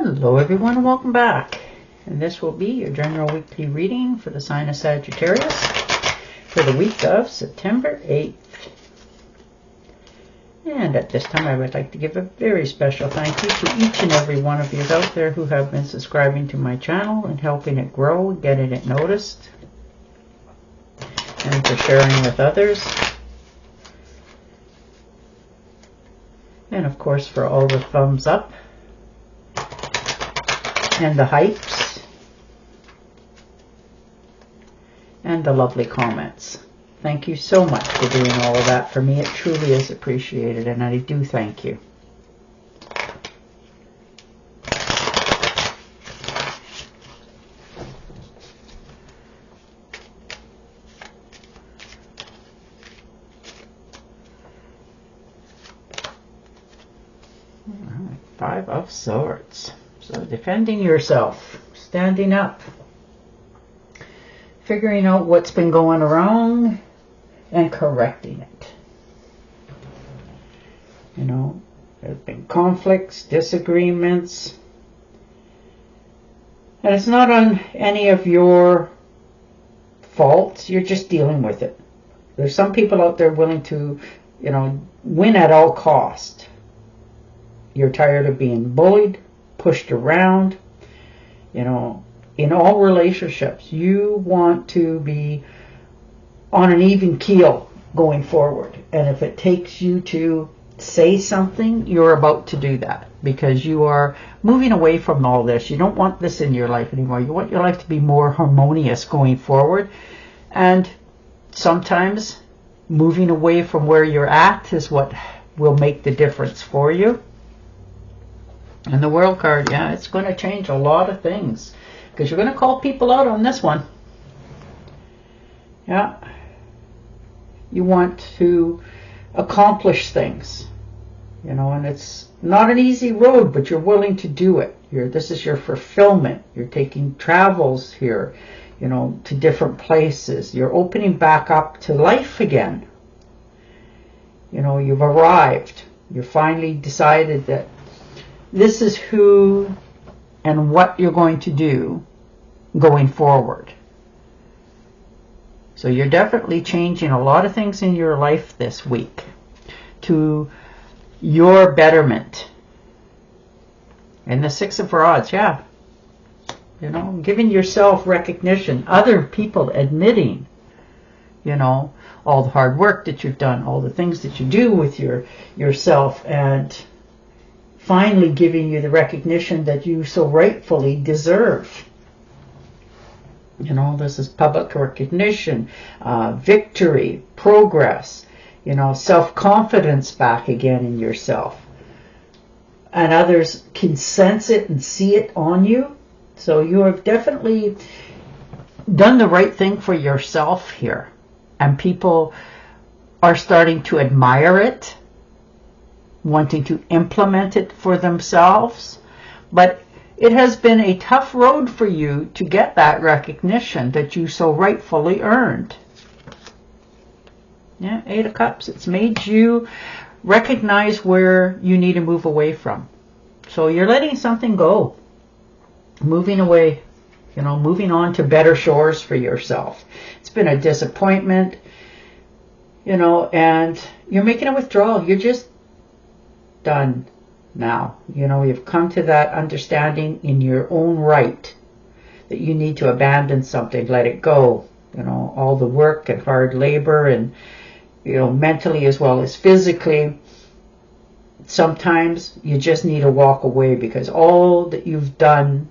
Hello everyone and welcome back. And this will be your general weekly reading for the sign of Sagittarius for the week of September 8th. And at this time I would like to give a very special thank you to each and every one of you out there who have been subscribing to my channel and helping it grow, getting it noticed, and for sharing with others. And of course for all the thumbs up and the hypes and the lovely comments. Thank you so much for doing all of that for me. It truly is appreciated, and I do thank you. All right, 5 of Swords. So defending yourself, standing up, figuring out what's been going wrong and correcting it. You know, there's been conflicts, disagreements, and it's not on any of your faults. You're just dealing with it. There's some people out there willing to, you know, win at all cost. You're tired of being bullied, pushed around. You know, in all relationships you want to be on an even keel going forward, and if it takes you to say something, you're about to do that, because you are moving away from all this. You don't want this in your life anymore. You want your life to be more harmonious going forward, and sometimes moving away from where you're at is what will make the difference for you. And the World card, yeah, it's going to change a lot of things, because you're going to call people out on this one. Yeah. You want to accomplish things, you know, and it's not an easy road, but you're willing to do it. This is your fulfillment. You're taking travels here, you know, to different places. You're opening back up to life again. You know, you've arrived. You finally decided that this is who and what you're going to do going forward. So you're definitely changing a lot of things in your life this week to your betterment. And the 6 of Rods, yeah. You know, giving yourself recognition, other people admitting, you know, all the hard work that you've done, all the things that you do with yourself, and finally giving you the recognition that you so rightfully deserve. You know, this is public recognition, victory, progress, you know, self-confidence back again in yourself. And others can sense it and see it on you. So you have definitely done the right thing for yourself here. And people are starting to admire it, wanting to implement it for themselves. But it has been a tough road for you to get that recognition that you so rightfully earned. Yeah, 8 of Cups. It's made you recognize where you need to move away from. So you're letting something go, moving away, you know, moving on to better shores for yourself. It's been a disappointment, you know, and you're making a withdrawal. You're just done now. You know, you've come to that understanding in your own right that you need to abandon something, let it go. You know, all the work and hard labor, and, you know, mentally as well as physically. Sometimes you just need to walk away, because all that you've done,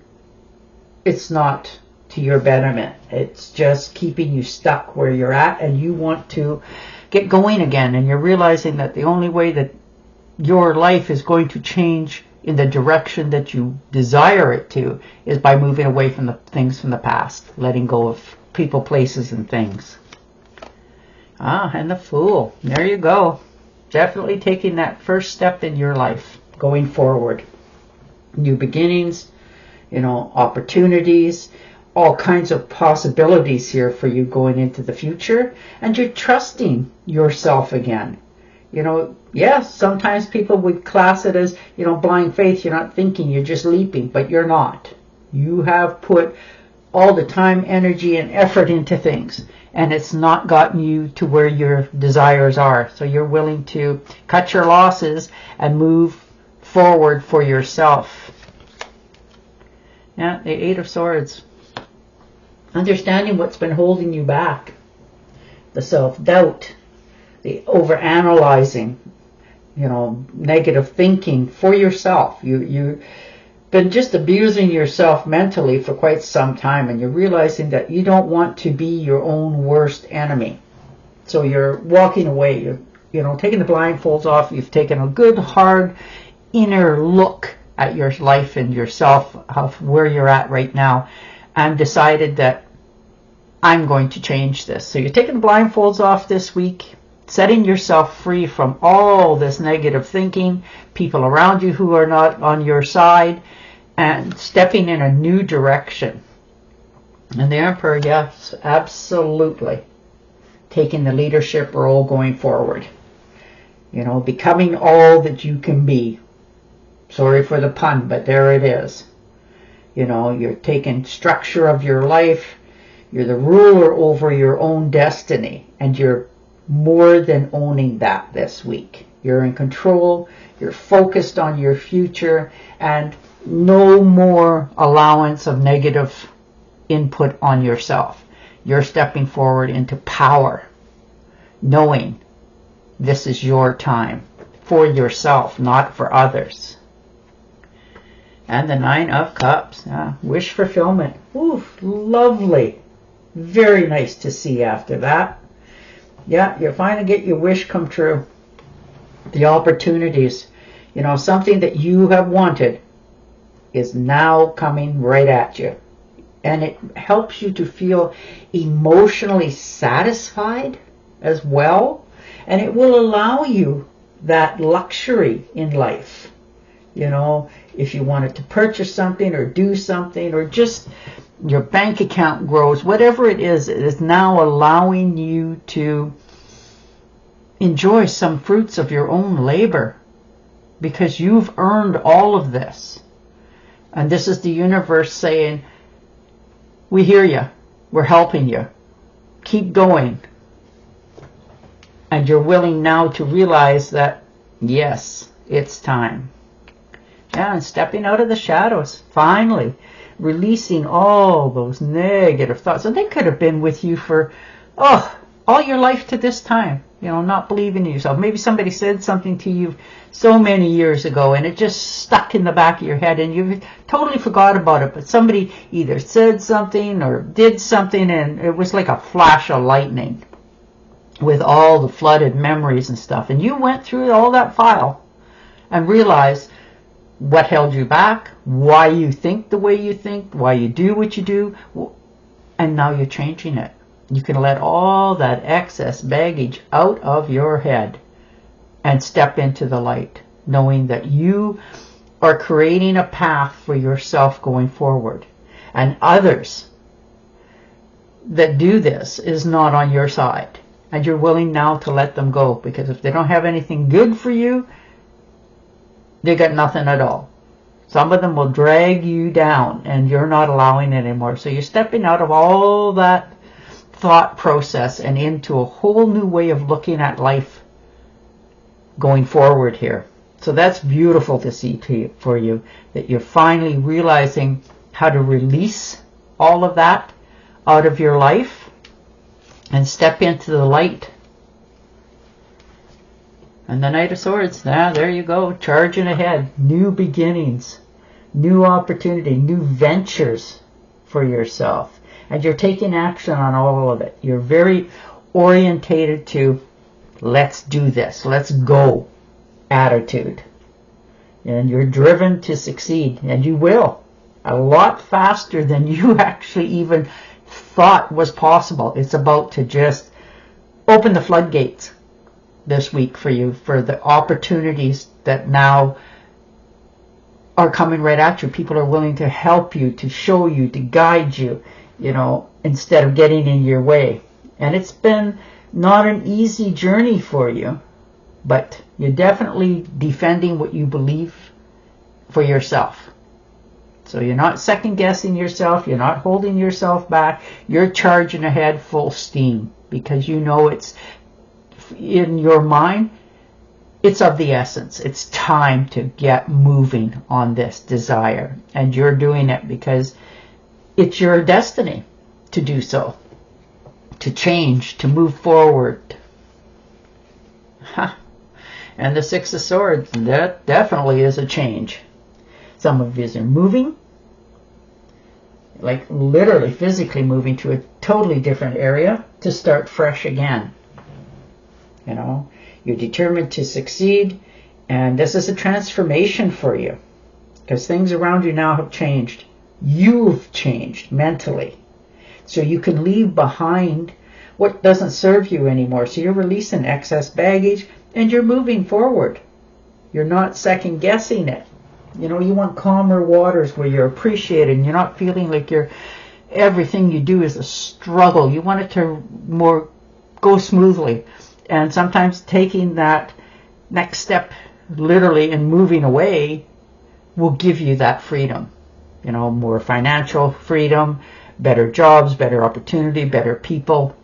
it's not to your betterment. It's just keeping you stuck where you're at, and you want to get going again. And you're realizing that the only way that your life is going to change in the direction that you desire it to is by moving away from the things from the past, letting go of people, places, and things. And the Fool. There you go. Definitely taking that first step in your life going forward. New beginnings, you know, opportunities, all kinds of possibilities here for you going into the future. And you're trusting yourself again. You know, yes, sometimes people would class it as, you know, blind faith. You're not thinking, you're just leaping, but you're not. You have put all the time, energy, and effort into things, and it's not gotten you to where your desires are. So you're willing to cut your losses and move forward for yourself. Yeah, the Eight of Swords. Understanding what's been holding you back. The self-doubt, the overanalyzing, you know, negative thinking for yourself. You've been just abusing yourself mentally for quite some time, and you're realizing that you don't want to be your own worst enemy. So you're walking away. You're, you know, taking the blindfolds off. You've taken a good, hard, inner look at your life and yourself, of where you're at right now, and decided that I'm going to change this. So you're taking the blindfolds off this week, setting yourself free from all this negative thinking, people around you who are not on your side, and stepping in a new direction. And the Emperor, yes, absolutely, taking the leadership role going forward. You know, becoming all that you can be. Sorry for the pun, but there it is. You know, you're taking structure of your life. You're the ruler over your own destiny, and you're more than owning that this week. You're in control, you're focused on your future, and no more allowance of negative input on yourself. You're stepping forward into power, knowing this is your time for yourself, not for others. And the Nine of Cups, wish fulfillment. Ooh, lovely. Very nice to see after that. Yeah, you're finally get your wish come true. The opportunities, you know, something that you have wanted is now coming right at you. And it helps you to feel emotionally satisfied as well. And it will allow you that luxury in life. You know, if you wanted to purchase something or do something, or just your bank account grows, whatever it is now allowing you to enjoy some fruits of your own labor, because you've earned all of this. And this is the universe saying, we hear you, we're helping you, keep going. And you're willing now to realize that, yes, it's time. Yeah, and stepping out of the shadows, finally releasing all those negative thoughts. And they could have been with you for, all your life to this time. You know, not believing in yourself. Maybe somebody said something to you so many years ago, and it just stuck in the back of your head, and you totally forgot about it. But somebody either said something or did something, and it was like a flash of lightning with all the flooded memories and stuff. And you went through all that file and realized what held you back, why you think the way you think, why you do what you do, and now you're changing it. You can let all that excess baggage out of your head and step into the light, knowing that you are creating a path for yourself going forward. And others that do this is not on your side. And you're willing now to let them go, because if they don't have anything good for you, they got nothing at all. Some of them will drag you down, and you're not allowing it anymore. So you're stepping out of all that thought process and into a whole new way of looking at life going forward here. So that's beautiful to see for you, that you're finally realizing how to release all of that out of your life and step into the light. And the Knight of Swords, there you go, charging ahead, new beginnings, new opportunity, new ventures for yourself. And you're taking action on all of it. You're very orientated to, let's do this, let's go attitude. And you're driven to succeed, and you will. A lot faster than you actually even thought was possible. It's about to just open the floodgates this week for you, for the opportunities that now are coming right at you. People are willing to help you, to show you, to guide you, you know, instead of getting in your way. And it's been not an easy journey for you, but you're definitely defending what you believe for yourself. So you're not second guessing yourself. You're not holding yourself back. You're charging ahead full steam because you know it's in your mind. It's of the essence. It's time to get moving on this desire. And you're doing it because it's your destiny to do so. To change, to move forward. And the Six of Swords, that definitely is a change. Some of you are moving, like literally physically moving to a totally different area to start fresh again. You know, you're determined to succeed, and this is a transformation for you because things around you now have changed. You've changed mentally, so you can leave behind what doesn't serve you anymore. So you're releasing excess baggage and you're moving forward. You're not second guessing it. You know, you want calmer waters where you're appreciated and you're not feeling like everything you do is a struggle. You want it to more go smoothly. And sometimes taking that next step literally and moving away will give you that freedom. You know, more financial freedom, better jobs, better opportunity, better people.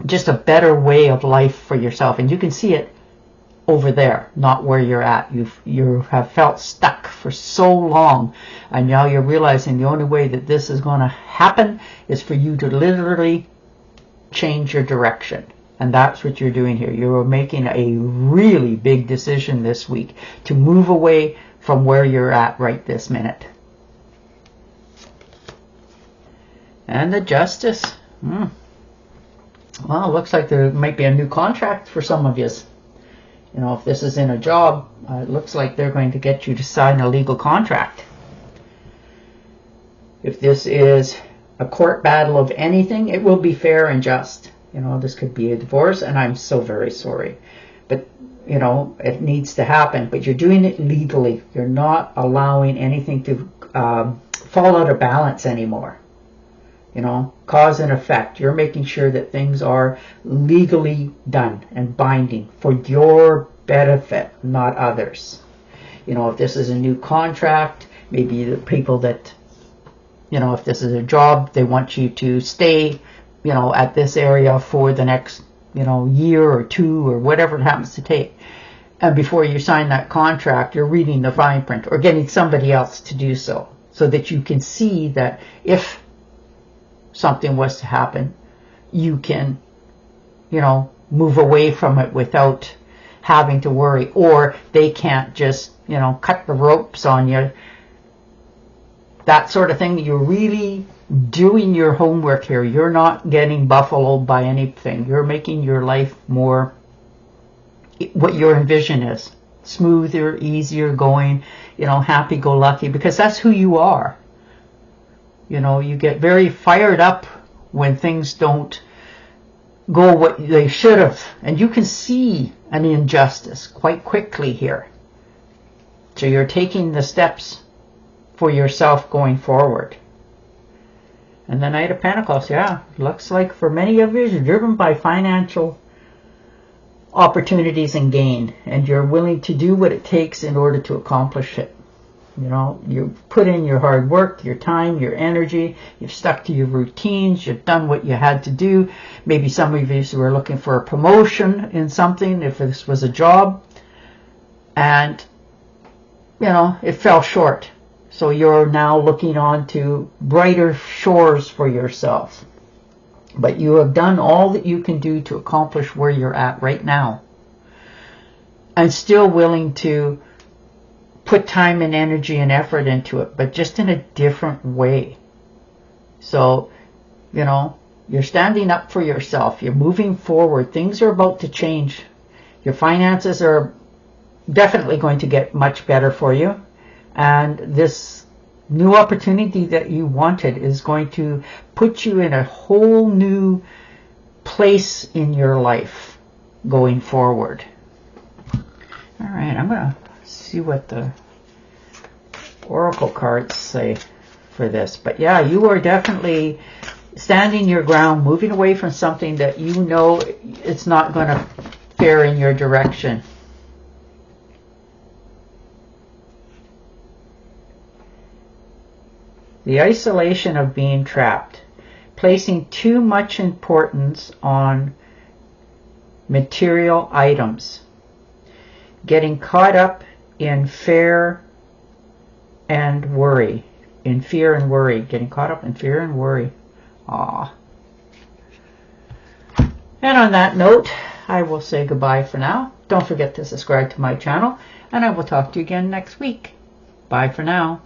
Just a better way of life for yourself. And you can see it over there, not where you're at. You have felt stuck for so long, and now you're realizing the only way that this is going to happen is for you to literally change your direction. And that's what you're doing here. You're making a really big decision this week to move away from where you're at right this minute. And the Justice. Well, it looks like there might be a new contract for some of you. You know, if this is in a job, it looks like they're going to get you to sign a legal contract. If this is a court battle of anything, it will be fair and just. You know, this could be a divorce, and I'm so very sorry. But, you know, it needs to happen. But you're doing it legally. You're not allowing anything to fall out of balance anymore. You know, cause and effect. You're making sure that things are legally done and binding for your benefit, not others. You know, if this is a new contract, maybe the people that, you know, if this is a job, they want you to stay, you know, at this area for the next, you know, year or two or whatever it happens to take. And before you sign that contract, you're reading the fine print or getting somebody else to do so that you can see that if something was to happen, you can, you know, move away from it without having to worry, or they can't just, you know, cut the ropes on you. That sort of thing. You're really doing your homework here. You're not getting buffaloed by anything. You're making your life more what your envision is. Smoother, easier going, you know, happy-go-lucky, because that's who you are. You know, you get very fired up when things don't go what they should have. And you can see an injustice quite quickly here. So you're taking the steps for yourself going forward. And the Knight of Pentacles, yeah, looks like for many of you, you're driven by financial opportunities and gain. And you're willing to do what it takes in order to accomplish it. You know, you put in your hard work, your time, your energy. You've stuck to your routines. You've done what you had to do. Maybe some of you were looking for a promotion in something, if this was a job. And, you know, it fell short. So you're now looking on to brighter shores for yourself. But you have done all that you can do to accomplish where you're at right now. And still willing to put time and energy and effort into it, but just in a different way. So, you know, you're standing up for yourself. You're moving forward. Things are about to change. Your finances are definitely going to get much better for you. And this new opportunity that you wanted is going to put you in a whole new place in your life going forward. All right, I'm going to see what the oracle cards say for this. But yeah, you are definitely standing your ground, moving away from something that you know it's not going to fear in your direction. The isolation of being trapped. Placing too much importance on material items. Getting caught up in fear and worry. In fear and worry. Getting caught up in fear and worry. Aww. And on that note, I will say goodbye for now. Don't forget to subscribe to my channel, and I will talk to you again next week. Bye for now.